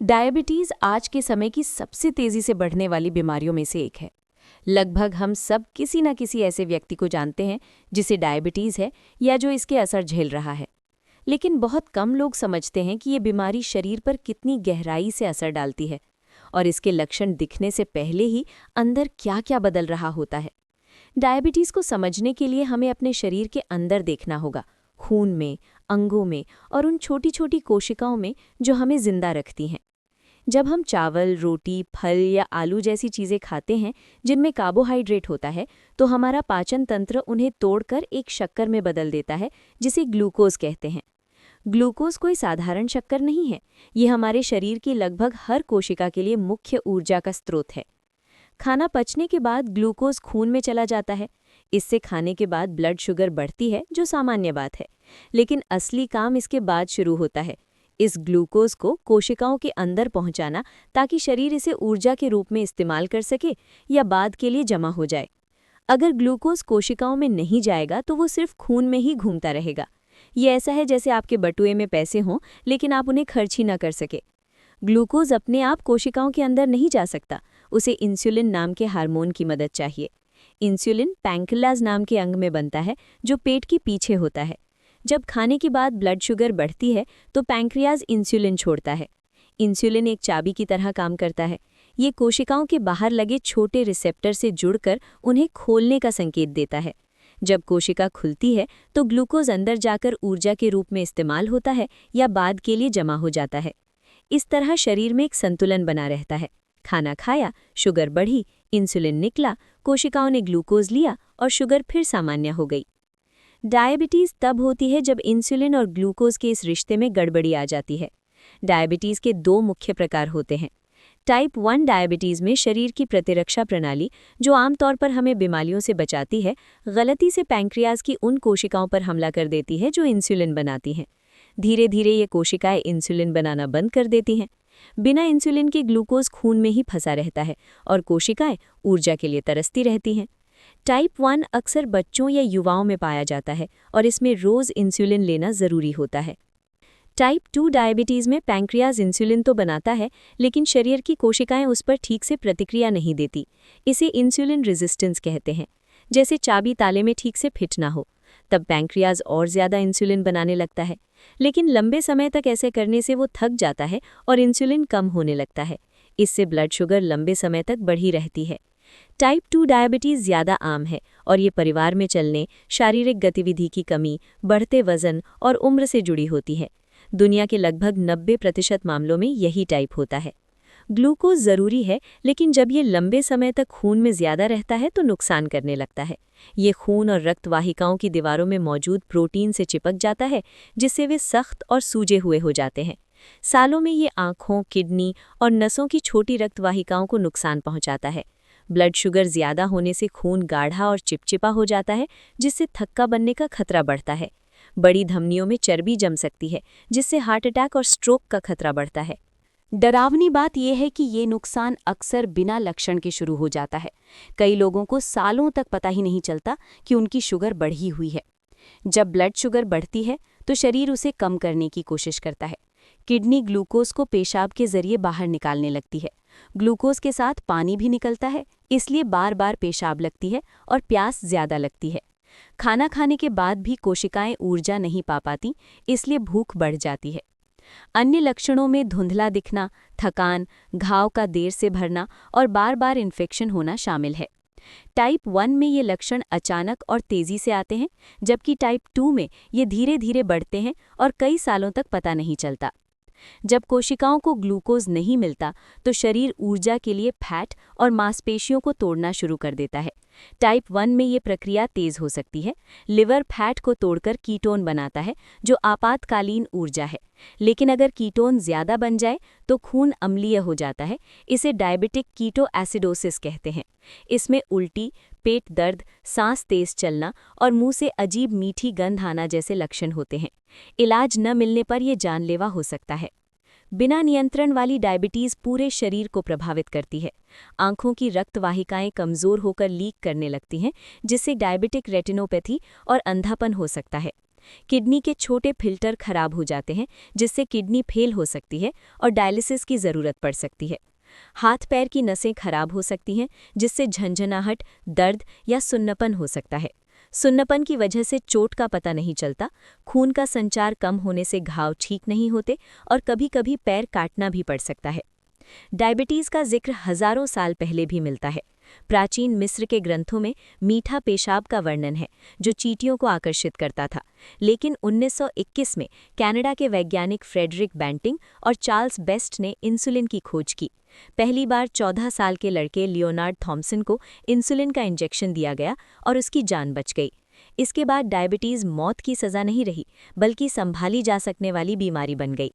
Diabetes आज के समय की सबसे तेज़ी से बढ़ने वाली बीमारियों में से एक है। लगभग हम सब किसी न किसी ऐसे व्यक्ति को जानते हैं जिसे डायबिटीज़ है या जो इसके असर झेल रहा है। लेकिन बहुत कम लोग समझते हैं कि ये बीमारी शरीर पर कितनी गहराई से असर डालती है और इसके लक्षण दिखने से पहले ही अंदर क्या-क्या बदल रहा होता है। डायबिटीज़ को समझने के लिए हमें अपने शरीर के अंदर देखना होगा, खून में, अंगों में और उन छोटी-छोटी कोशिकाओं में जो हमें जिंदा रखती हैं। जब हम चावल, रोटी, फल या आलू जैसी चीज़ें खाते हैं जिनमें कार्बोहाइड्रेट होता है, तो हमारा पाचन तंत्र उन्हें तोड़कर एक शक्कर में बदल देता है जिसे ग्लूकोज कहते हैं। ग्लूकोज कोई साधारण शक्कर नहीं है, ये हमारे शरीर की लगभग हर कोशिका के लिए मुख्य ऊर्जा का स्रोत है। खाना पचने के बाद ग्लूकोज खून में चला जाता है। इससे खाने के बाद ब्लड शुगर बढ़ती है, जो सामान्य बात है। लेकिन असली काम इसके बाद शुरू होता है, इस ग्लूकोज को कोशिकाओं के अंदर पहुंचाना, ताकि शरीर इसे ऊर्जा के रूप में इस्तेमाल कर सके या बाद के लिए जमा हो जाए। अगर ग्लूकोज कोशिकाओं में नहीं जाएगा तो वो सिर्फ खून में ही घूमता रहेगा। ये ऐसा है जैसे आपके बटुए में पैसे हों लेकिन आप उन्हें खर्च ही न कर सके। ग्लूकोज अपने आप कोशिकाओं के अंदर नहीं जा सकता, उसे इंसुलिन नाम के हार्मोन की मदद चाहिए। इंसुलिन पैंक्रियाज नाम के अंग में बनता है जो पेट के पीछे होता है। जब खाने के बाद ब्लड शुगर बढ़ती है तो पैंक्रियाज इंसुलिन छोड़ता है। इंसुलिन एक चाबी की तरह काम करता है। ये कोशिकाओं के बाहर लगे छोटे रिसेप्टर से जुड़कर उन्हें खोलने का संकेत देता है। जब कोशिका खुलती है तो ग्लूकोज अंदर जाकर ऊर्जा के रूप में इस्तेमाल होता है या बाद के लिए जमा हो जाता है। इस तरह शरीर में एक संतुलन बना रहता है। खाना खाया, शुगर बढ़ी, इंसुलिन निकला, कोशिकाओं ने ग्लूकोज लिया और शुगर फिर सामान्य हो गई। डायबिटीज़ तब होती है जब इंसुलिन और ग्लूकोज के इस रिश्ते में गड़बड़ी आ जाती है। डायबिटीज़ के दो मुख्य प्रकार होते हैं। टाइप 1 डायबिटीज़ में शरीर की प्रतिरक्षा प्रणाली, जो आमतौर पर हमें बीमारियों से बचाती है, गलती से पैंक्रियाज की उन कोशिकाओं पर हमला कर देती है जो इंसुलिन बनाती हैं। धीरे धीरे ये कोशिकाएं इंसुलिन बनाना बंद कर देती हैं। बिना इंसुलिन के ग्लूकोज खून में ही फंसा रहता है और कोशिकाएं ऊर्जा के लिए तरसती रहती हैं। टाइप 1 अक्सर बच्चों या युवाओं में पाया जाता है और इसमें रोज़ इंसुलिन लेना ज़रूरी होता है। टाइप 2 डायबिटीज़ में पैंक्रियाज इंसुलिन तो बनाता है, लेकिन शरीर की कोशिकाएं उस पर ठीक से प्रतिक्रिया नहीं देती। इसे इंसुलिन रेजिस्टेंस कहते हैं। जैसे चाबी ताले में ठीक से फिट ना हो, तब पैंक्रियाज और ज़्यादा इंसुलिन बनाने लगता है। लेकिन लंबे समय तक ऐसे करने से वो थक जाता है और इंसुलिन कम होने लगता है। इससे ब्लड शुगर लंबे समय तक बढ़ी रहती है। टाइप 2 डायबिटीज़ ज़्यादा आम है और ये परिवार में चलने, शारीरिक गतिविधि की कमी, बढ़ते वजन और उम्र से जुड़ी होती है। दुनिया के लगभग 90% मामलों में यही टाइप होता है। ग्लूकोज ज़रूरी है, लेकिन जब ये लंबे समय तक खून में ज़्यादा रहता है तो नुकसान करने लगता है। ये खून और रक्त वाहिकाओं की दीवारों में मौजूद प्रोटीन से चिपक जाता है, जिससे वे सख्त और सूजे हुए हो जाते हैं। सालों में ये आँखों, किडनी और नसों की छोटी रक्त वाहिकाओं को नुकसान पहुँचाता है। ब्लड शुगर ज़्यादा होने से खून गाढ़ा और चिपचिपा हो जाता है, जिससे थक्का बनने का खतरा बढ़ता है। बड़ी धमनियों में चर्बी जम सकती है, जिससे हार्ट अटैक और स्ट्रोक का खतरा बढ़ता है। डरावनी बात यह है कि ये नुकसान अक्सर बिना लक्षण के शुरू हो जाता है। कई लोगों को सालों तक पता ही नहीं चलता कि उनकी शुगर बढ़ी हुई है। जब ब्लड शुगर बढ़ती है तो शरीर उसे कम करने की कोशिश करता है। किडनी ग्लूकोज को पेशाब के जरिए बाहर निकालने लगती है। ग्लूकोज के साथ पानी भी निकलता है, इसलिए बार बार पेशाब लगती है और प्यास ज़्यादा लगती है। खाना खाने के बाद भी कोशिकाएं ऊर्जा नहीं पा पाती, इसलिए भूख बढ़ जाती है। अन्य लक्षणों में धुंधला दिखना, थकान, घाव का देर से भरना और बार बार इन्फेक्शन होना शामिल है। टाइप 1 में ये लक्षण अचानक और तेज़ी से आते हैं, जबकि टाइप 2 में ये धीरे धीरे बढ़ते हैं और कई सालों तक पता नहीं चलता। जब कोशिकाओं को ग्लूकोज नहीं मिलता तो शरीर ऊर्जा के लिए फैट और मांसपेशियों को तोड़ना शुरू कर देता है। टाइप 1 में ये प्रक्रिया तेज हो सकती है। लिवर फैट को तोड़कर कीटोन बनाता है, जो आपातकालीन ऊर्जा है। लेकिन अगर कीटोन ज़्यादा बन जाए तो खून अम्लीय हो जाता है। इसे डायबिटिक कीटो एसिडोसिस कहते हैं। इसमें उल्टी, पेट दर्द, सांस तेज चलना और मुंह से अजीब मीठी गंध आना जैसे लक्षण होते हैं। इलाज न मिलने पर यह जानलेवा हो सकता है। बिना नियंत्रण वाली डायबिटीज़ पूरे शरीर को प्रभावित करती है। आंखों की रक्त वाहिकाएं कमज़ोर होकर लीक करने लगती हैं, जिससे डायबिटिक रेटिनोपैथी और अंधापन हो सकता है। किडनी के छोटे फिल्टर खराब हो जाते हैं, जिससे किडनी फेल हो सकती है और डायलिसिस की ज़रूरत पड़ सकती है। हाथ पैर की नसें खराब हो सकती हैं, जिससे झंझनाहट, दर्द या सुन्नपन हो सकता है। सुन्नपन की वजह से चोट का पता नहीं चलता, खून का संचार कम होने से घाव ठीक नहीं होते और कभी-कभी पैर काटना भी पड़ सकता है। डायबिटीज़ का जिक्र हजारों साल पहले भी मिलता है। प्राचीन मिस्र के ग्रंथों में मीठा पेशाब का वर्णन है, जो चींटियों को आकर्षित करता था। लेकिन 1921 में कनाडा के वैज्ञानिक फ्रेडरिक बैंटिंग और चार्ल्स बेस्ट ने इंसुलिन की खोज की। पहली बार 14 साल के लड़के लियोनार्ड थॉम्सन को इंसुलिन का इंजेक्शन दिया गया और उसकी जान बच गई। इसके बाद डायबिटीज़ मौत की सज़ा नहीं रही, बल्कि संभाली जा सकने वाली बीमारी बन गई।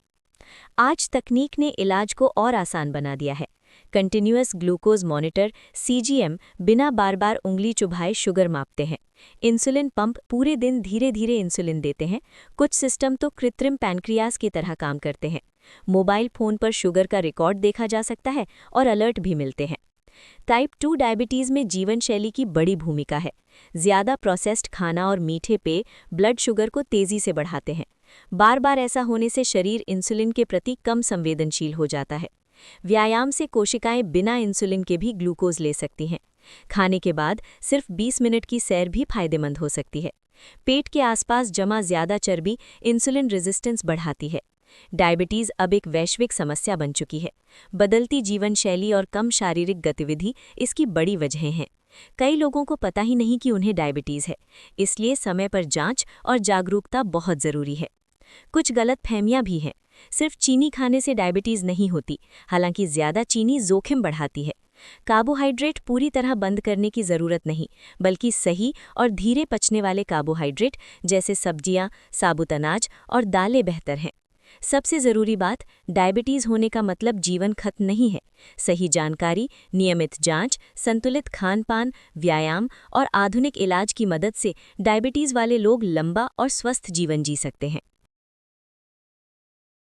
आज तकनीक ने इलाज को और आसान बना दिया है। कंटिन्यूअस ग्लूकोज मॉनिटर (CGM) बिना बार-बार उंगली चुभाए शुगर मापते हैं। इंसुलिन पंप पूरे दिन धीरे-धीरे इंसुलिन देते हैं। कुछ सिस्टम तो कृत्रिम पैनक्रियाज की तरह काम करते हैं। मोबाइल फ़ोन पर शुगर का रिकॉर्ड देखा जा सकता है और अलर्ट भी मिलते हैं। टाइप 2 डायबिटीज़ में जीवन शैली की बड़ी भूमिका है। ज़्यादा प्रोसेस्ड खाना और मीठे पेय ब्लड शुगर को तेज़ी से बढ़ाते हैं। बार-बार ऐसा होने से शरीर इंसुलिन के प्रति कम संवेदनशील हो जाता है। व्यायाम से कोशिकाएं बिना इंसुलिन के भी ग्लूकोज ले सकती हैं। खाने के बाद सिर्फ 20 मिनट की सैर भी फायदेमंद हो सकती है। पेट के आसपास जमा ज़्यादा चर्बी इंसुलिन रेजिस्टेंस बढ़ाती है। डायबिटीज़ अब एक वैश्विक समस्या बन चुकी है। बदलती जीवन शैली और कम शारीरिक गतिविधि इसकी बड़ी वजहें हैं। कई लोगों को पता ही नहीं कि उन्हें डायबिटीज़ है, इसलिए समय पर जांच और जागरूकता बहुत ज़रूरी है। कुछ गलतफहमियां भी हैं। सिर्फ चीनी खाने से डायबिटीज़ नहीं होती, हालांकि ज़्यादा चीनी जोखिम बढ़ाती है। कार्बोहाइड्रेट पूरी तरह बंद करने की ज़रूरत नहीं, बल्कि सही और धीरे पचने वाले कार्बोहाइड्रेट जैसे सब्जियां, साबुत अनाज और दालें बेहतर हैं। सबसे ज़रूरी बात, डायबिटीज़ होने का मतलब जीवन खत्म नहीं है। सही जानकारी, नियमित जांच, संतुलित खान-पान, व्यायाम और आधुनिक इलाज की मदद से डायबिटीज़ वाले लोग लंबा और स्वस्थ जीवन जी सकते हैं।